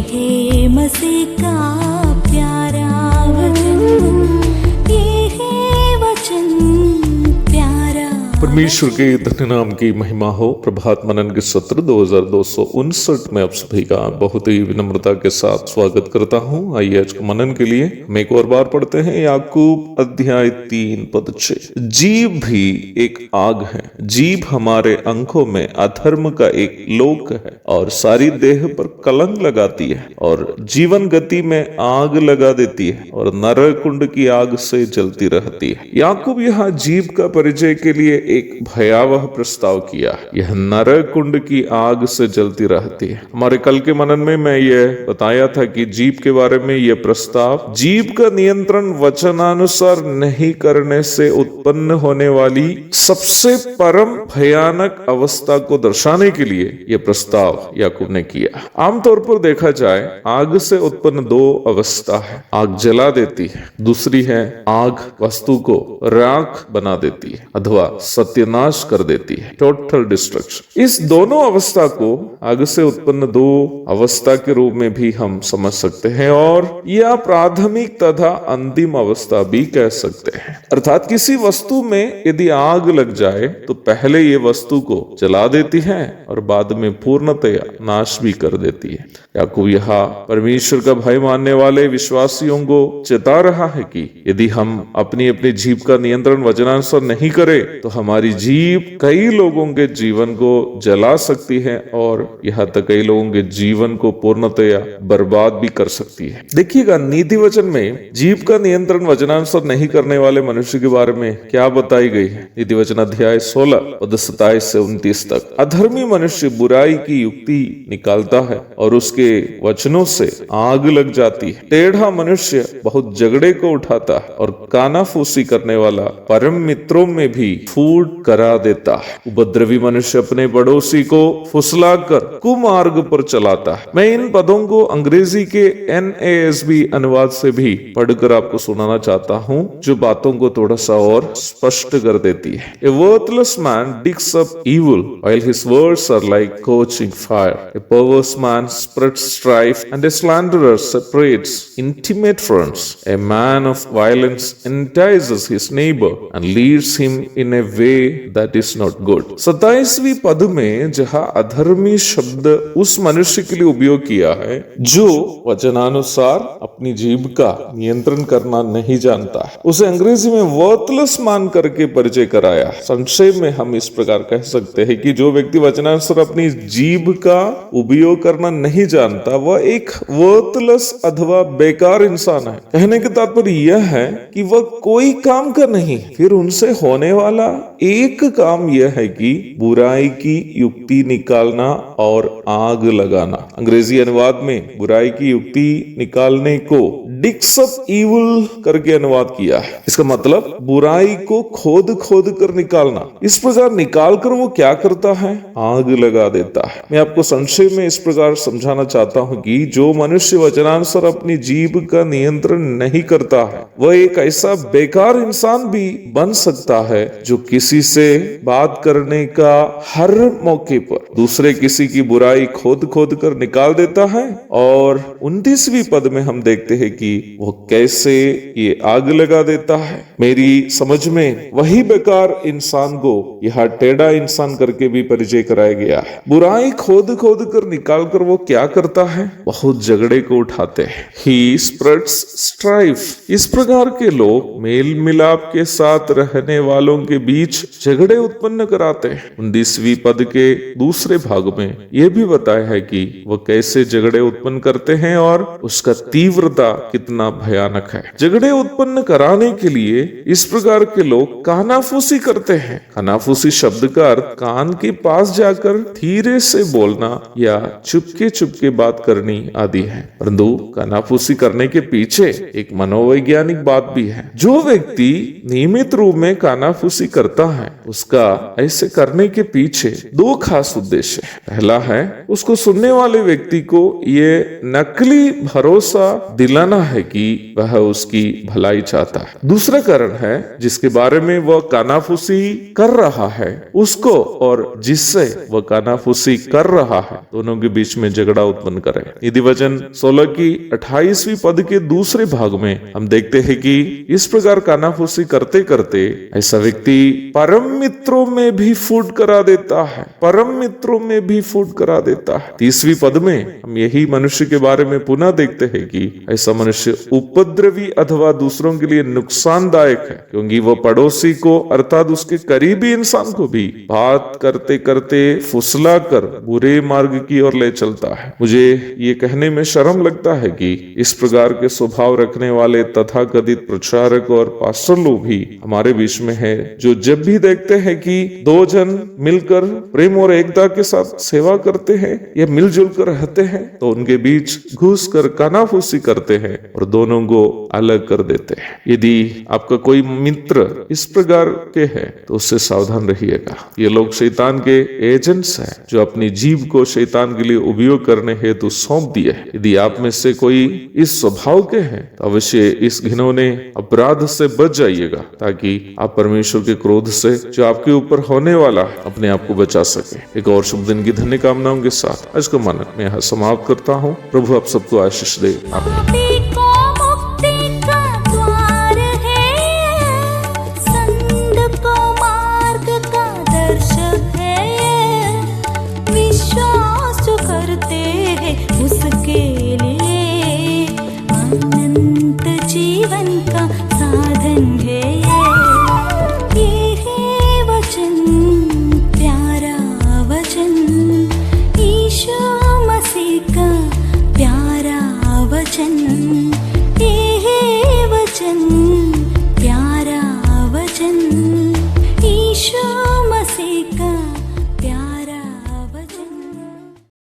है मसीह का प्यारा वचन, ये है वचन प्यारा। परमेश्वर के धन्य नाम की महिमा हो। प्रभात मनन के सत्र 2259 में आप सभी का बहुत ही विनम्रता के साथ स्वागत करता हूं। आइए आज के मनन के लिए हम एक और बार पढ़ते हैं याकूब अध्याय 3 पद 6। जीभ भी एक आग है, जीभ हमारे अंगों में अधर्म का एक लोक है और सारी देह पर कलंक लगाती है और जीवन गति में आग लगा देती है और नरक कुंड की आग से जलती रहती है। याकूब यहाँ जीभ का परिचय के लिए एक भयावह प्रस्ताव किया। यह नरक कुंड की आग से जलती रहती है। हमारे कल के मनन में मैं यह बताया था कि जीभ के बारे में यह प्रस्ताव जीभ का नियंत्रण वचनानुसार नहीं करने से उत्पन्न होने वाली सबसे परम भयानक अवस्था को दर्शाने के लिए यह प्रस्ताव याकूब ने किया। आमतौर पर देखा जाए आग से उत्पन्न दो अवस्था है। आग जला देती है, दूसरी है आग वस्तु को राख बना देती है अथवा सत्यानाश कर देती है, टोटल डिस्ट्रक्शन। इस दोनों अवस्था को आग से उत्पन्न दो अवस्था के रूप में भी हम समझ सकते हैं और यह प्राथमिक तथा अंतिम अवस्था भी कह सकते हैं। अर्थात किसी वस्तु में यदि आग लग जाए तो पहले ये वस्तु को जला देती है और बाद में पूर्णतया नाश भी कर देती है। याकूब यहाँ परमेश्वर का भय मानने वाले विश्वासियों को चेता रहा है कि यदि हम अपनी जीभ का नियंत्रण वचनानुसार नहीं करें तो हमारी जीभ कई लोगों के जीवन को जला सकती है और यहाँ तक कई लोगों के जीवन को पूर्णतया बर्बाद भी कर सकती है। देखिएगा नीति वचन में जीभ का नियंत्रण वचनानुसार नहीं करने वाले मनुष्य के बारे में क्या बताई गई है। नीति वचन अध्याय 16 पद 27 से 29 तक। अधर्मी मनुष्य बुराई की युक्ति निकालता है और उसके वचनों से आग लग जाती है। टेढ़ा मनुष्य बहुत झगड़े को उठाता है और कानाफूसी करने वाला परम मित्रों में भी फूट करा देता है। उपद्रवी मनुष्य अपने पड़ोसी को फुसलाकर कुमार्ग पर चलाता है। मैं इन पदों को अंग्रेजी के NASB अनुवाद से भी पढ़कर आपको सुनाना चाहता हूं, जो बातों को थोड़ा सा और स्पष्ट कर देती है। A worthless man digs up evil while his words are like scorching fire. A perverse man spreads strife and a slanderer separates intimate friends. A man of violence entices his neighbor and leads him in a way that is not good. 27वीं पद में जहां अधर्मी शब्द उस मनुष्य के लिए उपयोग किया है जो वचनानुसार अपनी जीभ का नियंत्रण करना नहीं जानता है, उसे अंग्रेजी में वर्थलेस मान करके परिचय कराया। संक्षेप में हम इस प्रकार कह सकते हैं कि जो व्यक्ति वचनानुसार अपनी जीभ का उपयोग करना नहीं जानता वह एक वर्थलेस अथवा बेकार इंसान है। कहने का तात्पर्य यह है कि वह कोई काम का नहीं, फिर उनसे होने वाला एक काम यह है कि बुराई की युक्ति निकालना और आग लगाना। अंग्रेजी अनुवाद में बुराई की युक्ति निकालने को डिग्स अप इविल करके अनुवाद किया है। इसका मतलब बुराई को खोद खोद कर निकालना। इस प्रकार निकाल कर वो क्या करता है? आग लगा देता है। मैं आपको संक्षेप में इस प्रकार समझाना चाहता हूं कि जो मनुष्य वचनानुसार अपनी जीभ का नियंत्रण नहीं करता है वह एक ऐसा बेकार इंसान भी बन सकता है जो किसी से बात करने का हर मौके पर दूसरे किसी की बुराई खोद खोद कर निकाल देता है। और 29वीं पद में हम देखते हैं कि वो कैसे ये आग लगा देता है। मेरी समझ में वही बेकार इंसान को यह टेढ़ा इंसान करके भी परिचय कराया गया है। बुराई खोद खोद कर निकाल कर वो क्या करता है? बहुत झगड़े को उठाते हैं। He spreads strife। इस प्रकार के लोग मेल मिलाप के साथ रहने वालों के बीच झगड़े उत्पन्न कराते हैं। 19वीं पद के दूसरे भाग में यह भी बताया है कि वह कैसे झगड़े उत्पन्न करते हैं और उसका तीव्रता कितना भयानक है। झगड़े उत्पन्न कराने के लिए इस प्रकार के लोग कानाफूसी करते हैं। कानाफूसी शब्द का अर्थ कान के पास जाकर धीरे से बोलना या चुपके बात करनी आदि है। परंतु कानाफूसी करने के पीछे एक मनोवैज्ञानिक बात भी है। जो व्यक्ति नियमित रूप में कानाफूसी करता है उसका ऐसे करने के पीछे दो खास उद्देश्य उद्देश्य है। पहला है उसको सुनने वाले व्यक्ति को ये नकली भरोसा दिलाना है कि वह उसकी भलाई चाहता है। दूसरा कारण है जिसके बारे में वह कानाफूसी कर रहा है, उसको और जिससे वह कानाफूसी कर रहा है दोनों के बीच में झगड़ा उत्पन्न करे। यदि वचन 16 की 28वीं पद के दूसरे भाग में हम देखते हैं कि इस प्रकार कानाफूसी करते करते ऐसा व्यक्ति परम मित्रों में भी फूट करा देता है, परम मित्रों में भी फूट करा देता है। 30वीं पद में हम यही मनुष्य के बारे में पुनः देखते हैं कि ऐसा मनुष्य उपद्रवी अथवा दूसरों के लिए नुकसानदायक है, क्योंकि वह पड़ोसी को अर्थात उसके करीबी इंसान को भी बात करते करते फुसला कर बुरे मार्ग की ओर ले चलता है। मुझे ये कहने में शर्म लगता है कि इस प्रकार के स्वभाव रखने वाले तथाकथित प्रचारक और पास्टर लोग भी हमारे बीच में है, जो जब भी देखते हैं कि दो जन मिलकर प्रेम और एकता के साथ सेवा करते हैं या मिलजुल कर रहते हैं तो उनके बीच घुस कर कानाफूसी करते हैं और दोनों को अलग कर देते हैं। यदि आपका कोई मित्र इस प्रकार के है तो उससे सावधान रहिएगा। ये लोग शैतान के एजेंट्स हैं जो अपनी जीव को शैतान के लिए उपयोग करने हेतु सौंप दिए हैं। यदि आप में से कोई इस स्वभाव के हैं तो अवश्य इस घिनौने अपराध से बच जाइएगा, ताकि आप परमेश्वर के क्रोध से जो आपके ऊपर होने वाला अपने आप को बचा सके। एक और शुभ दिन की धन्य कामनाओं के साथ आज का मनन मैं यहाँ समाप्त करता हूँ। प्रभु आप सबको आशीष दे। आमीन।